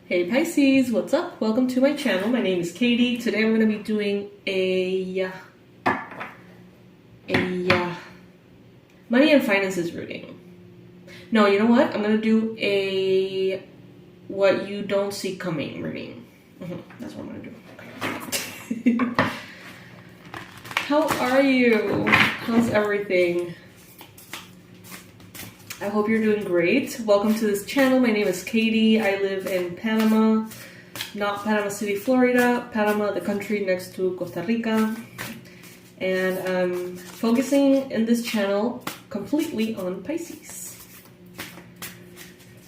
Hey Pisces, what's up? Welcome to my channel. My name is Katie. Today I'm going to be doing a money and finances reading. No, you know what? I'm going to do a what you don't see coming reading. That's what I'm going to do. Okay. How are you? How's everything? I hope you're doing great. Welcome to this channel. My name is Katie. I live in Panama, not Panama City, Florida. Panama, the country next to Costa Rica. And I'm focusing in this channel completely on Pisces.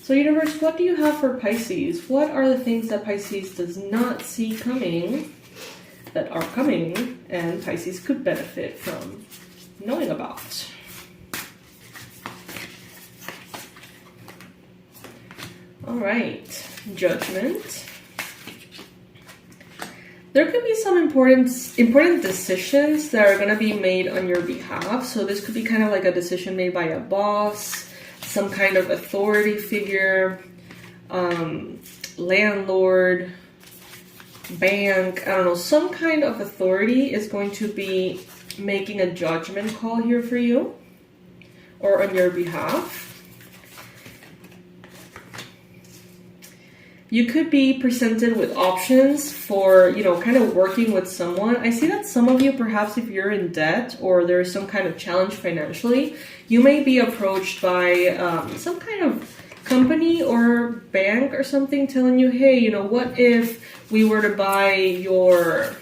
So universe, what do you have for Pisces? What are the things that Pisces does not see coming, that are coming, and Pisces could benefit from knowing about? All right, Judgment. There could be some important decisions that are going to be made on your behalf. So this could be kind of like a decision made by a boss, some kind of authority figure, landlord, bank, I don't know, some kind of authority is going to be making a judgment call here for you or on your behalf. You could be presented with options for, kind of working with someone. I see that some of you, perhaps if you're in debt or there's some kind of challenge financially, you may be approached by some kind of company or bank or something telling you, hey, what if we were to buy your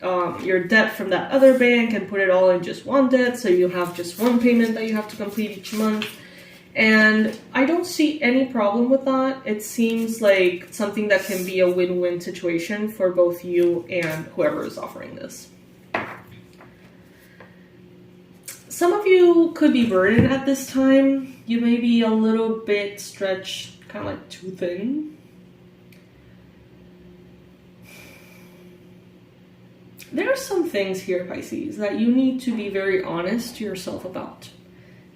debt from that other bank and put it all in just one debt, so you have just one payment that you have to complete each month. And I don't see any problem with that. It seems like something that can be a win-win situation for both you and whoever is offering this. Some of you could be burdened at this time. You may be a little bit stretched, kind of like too thin. There are some things here, Pisces, that you need to be very honest to yourself about.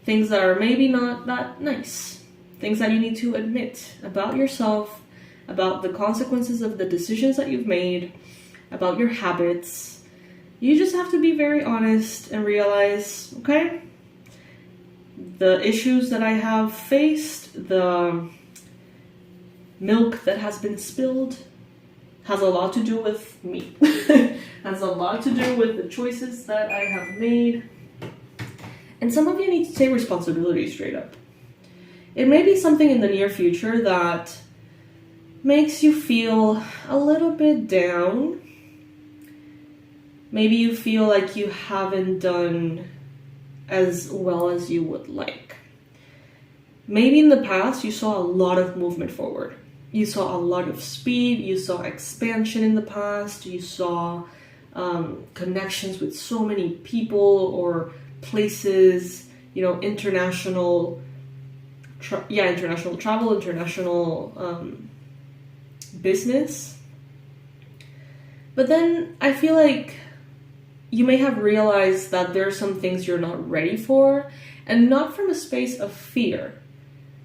Things that are maybe not that nice. Things that you need to admit about yourself, about the consequences of the decisions that you've made, about your habits. You just have to be very honest and realize, okay, the issues that I have faced, the milk that has been spilled, has a lot to do with me. Has a lot to do with the choices that I have made. And some of you need to take responsibility straight up. It may be something in the near future that makes you feel a little bit down. Maybe you feel like you haven't done as well as you would like. Maybe in the past you saw a lot of movement forward. You saw a lot of speed, you saw expansion in the past, you saw connections with so many people or places, international travel, international business. But then I feel like you may have realized that there are some things you're not ready for, and not from a space of fear.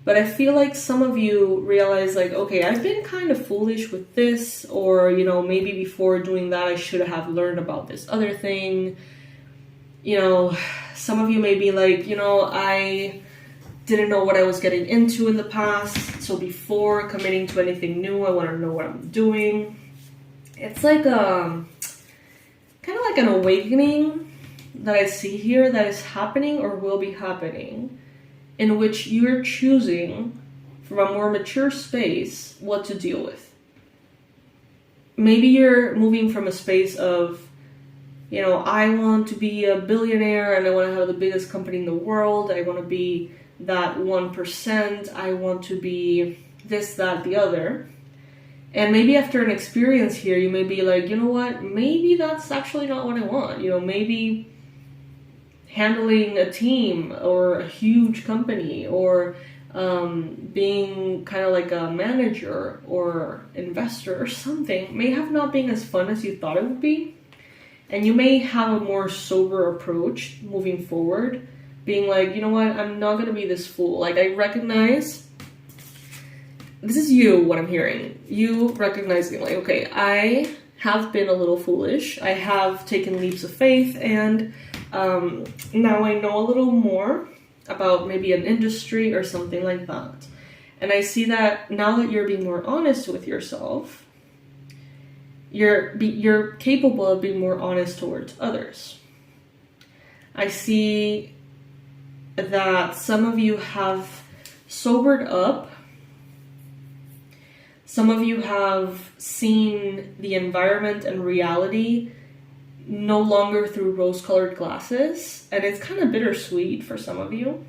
But I feel like some of you realize, like, okay, I've been kind of foolish with this, or, maybe before doing that I should have learned about this other thing. Some of you may be like, I didn't know what I was getting into in the past, so before committing to anything new, I want to know what I'm doing. It's like kind of like an awakening that I see here that is happening or will be happening, in which you're choosing from a more mature space what to deal with. Maybe you're moving from a space of, I want to be a billionaire and I want to have the biggest company in the world. I want to be that 1%. I want to be this, that, the other. And maybe after an experience here, you may be like, you know what? Maybe that's actually not what I want. Maybe handling a team or a huge company or being kind of like a manager or investor or something may have not been as fun as you thought it would be. And you may have a more sober approach moving forward, being like, you know what, I'm not going to be this fool. Like, I recognize this is you, what I'm hearing. You recognizing like, okay, I have been a little foolish. I have taken leaps of faith, and now I know a little more about maybe an industry or something like that. And I see that now that you're being more honest with yourself, you're capable of being more honest towards others. I see that some of you have sobered up. Some of you have seen the environment and reality no longer through rose-colored glasses, and it's kind of bittersweet for some of you.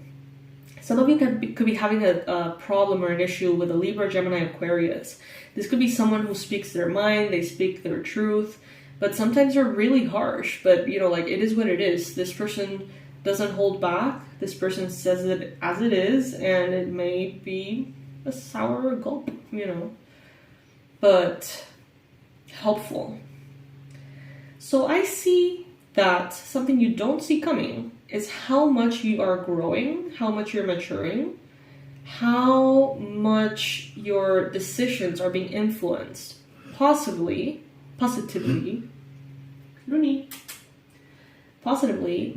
Some of you could be having a problem or an issue with a Libra, Gemini, Aquarius. This could be someone who speaks their mind, they speak their truth, but sometimes they're really harsh. But, you know, like, it is what it is. This person doesn't hold back. This person says it as it is, and it may be a sour gulp, you know, but helpful. So I see that something you don't see coming is how much you are growing, how much you're maturing, how much your decisions are being influenced, positively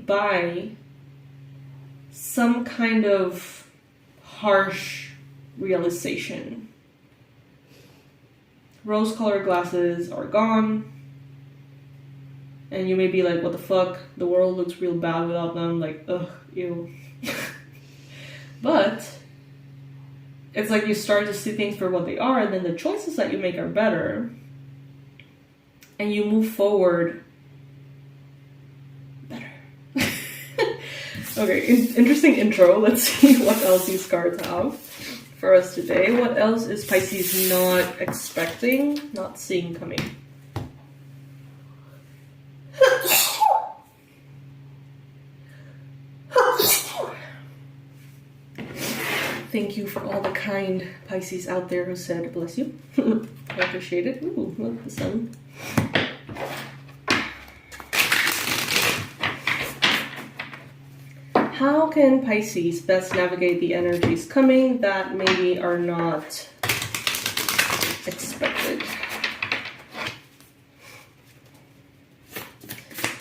by some kind of harsh realization. Rose-colored glasses are gone. And you may be like, what the fuck? The world looks real bad without them. Like, ugh, ew. But it's like you start to see things for what they are, and then the choices that you make are better. And you move forward better. Okay, interesting intro. Let's see what else these cards have for us today. What else is Pisces not expecting, not seeing coming? Thank you for all the kind Pisces out there who said, bless you. I appreciate it. Ooh, look, the sun. How can Pisces best navigate the energies coming that maybe are not expected?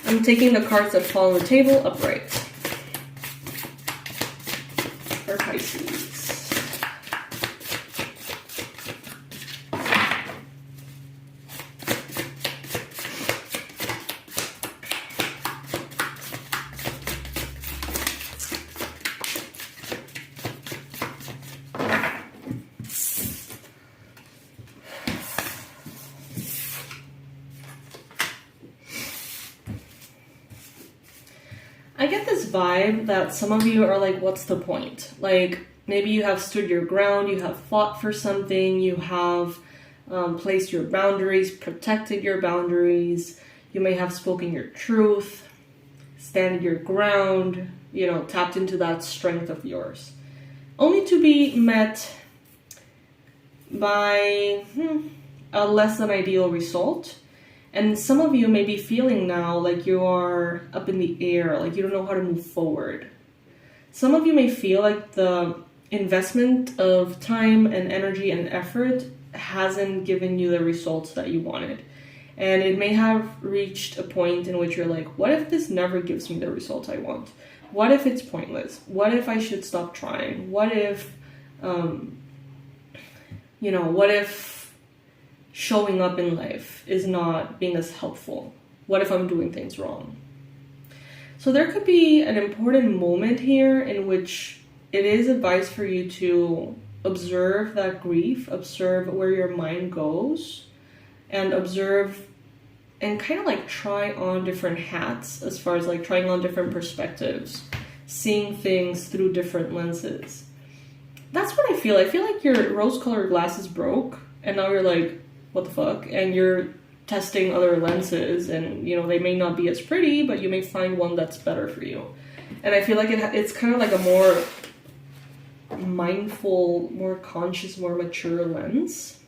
I'm taking the cards that fall on the table upright for Pisces. I get this vibe that some of you are like, what's the point? Like, maybe you have stood your ground, you have fought for something, you have placed your boundaries, protected your boundaries, you may have spoken your truth, standed your ground, you know, tapped into that strength of yours. Only to be met by a less than ideal result. And some of you may be feeling now like you are up in the air, like you don't know how to move forward. Some of you may feel like the investment of time and energy and effort hasn't given you the results that you wanted. And it may have reached a point in which you're like, what if this never gives me the results I want? What if it's pointless? What if I should stop trying? What if, what if showing up in life is not being as helpful? What if I'm doing things wrong? So there could be an important moment here in which it is advised for you to observe that grief, observe where your mind goes, and observe and kind of like try on different hats as far as like trying on different perspectives, seeing things through different lenses. That's what I feel. I feel like your rose-colored glasses broke, and now you're like, what the fuck? And you're testing other lenses, and you know, they may not be as pretty, but you may find one that's better for you. And I feel like it's kind of like a more mindful, more conscious, more mature lens.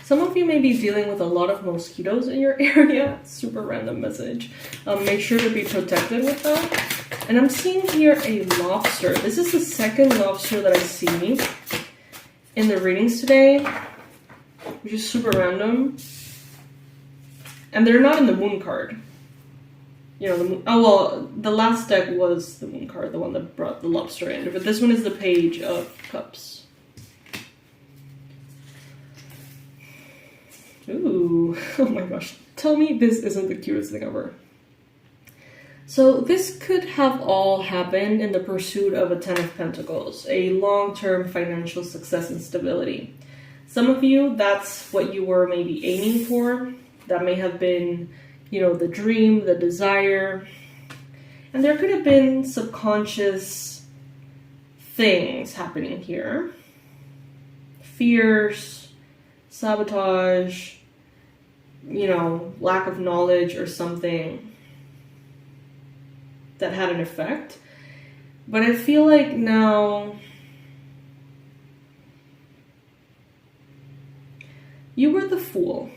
Some of you may be dealing with a lot of mosquitoes in your area. Super random message. Make sure to be protected with that. And I'm seeing here a lobster. This is the second lobster that I see in the readings today, which is super random. And they're not in the moon card. You know, oh well, the last deck was the moon card, the one that brought the lobster in. But this one is the Page of Cups. Ooh, oh my gosh. Tell me this isn't the cutest thing ever. So this could have all happened in the pursuit of a Ten of Pentacles, a long-term financial success and stability. Some of you, that's what you were maybe aiming for. That may have been, you know, the dream, the desire. And there could have been subconscious things happening here. Fears, sabotage, you know, lack of knowledge or something that had an effect. But I feel like now you were the Fool.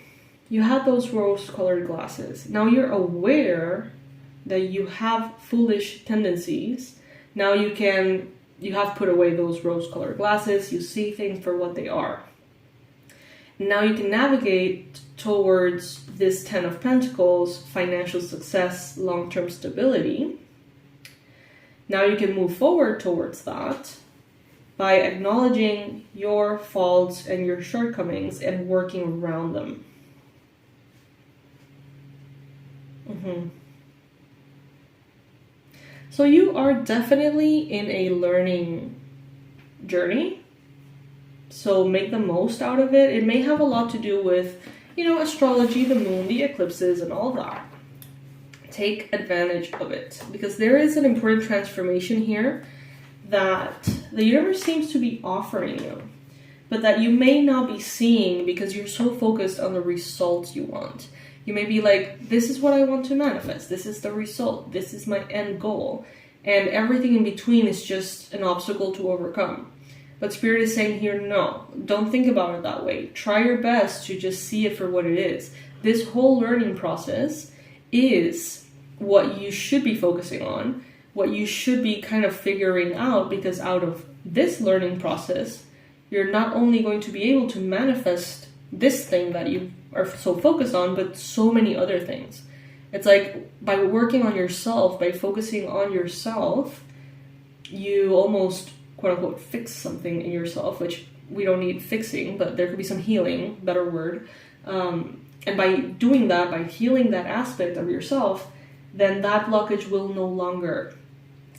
You had those rose-colored glasses. Now you're aware that you have foolish tendencies. Now you have put away those rose-colored glasses. You see things for what they are. Now you can navigate towards this Ten of Pentacles, financial success, long-term stability. Now you can move forward towards that by acknowledging your faults and your shortcomings and working around them. So you are definitely in a learning journey. So make the most out of it. It may have a lot to do with, you know, astrology, the moon, the eclipses, and all that. Take advantage of it, because there is an important transformation here that the universe seems to be offering you, but that you may not be seeing because you're so focused on the results you want. You may be like, this is what I want to manifest. This is the result. This is my end goal. And everything in between is just an obstacle to overcome. But Spirit is saying here, no, don't think about it that way. Try your best to just see it for what it is. This whole learning process is what you should be focusing on, what you should be kind of figuring out, because out of this learning process, you're not only going to be able to manifest this thing that you are so focused on, but so many other things. It's like by working on yourself, by focusing on yourself, you almost quote unquote fix something in yourself, which we don't need fixing, but there could be some healing, better word. And by doing that, by healing that aspect of yourself, then that blockage will no longer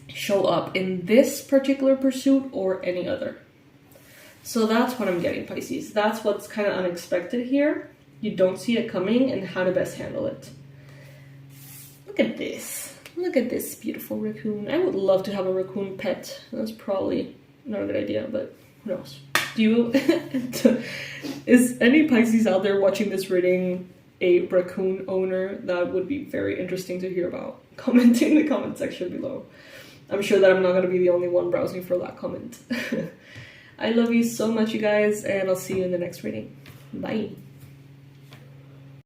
show up in this particular pursuit or any other. So that's what I'm getting, Pisces. That's what's kind of unexpected here. You don't see it coming and how to best handle it. Look at this. Look at this beautiful raccoon. I would love to have a raccoon pet. That's probably not a good idea, but who knows? Do you... Is any Pisces out there watching this reading a raccoon owner? That would be very interesting to hear about. Comment in the comment section below. I'm sure that I'm not going to be the only one browsing for that comment. I love you so much, you guys, and I'll see you in the next reading. Bye.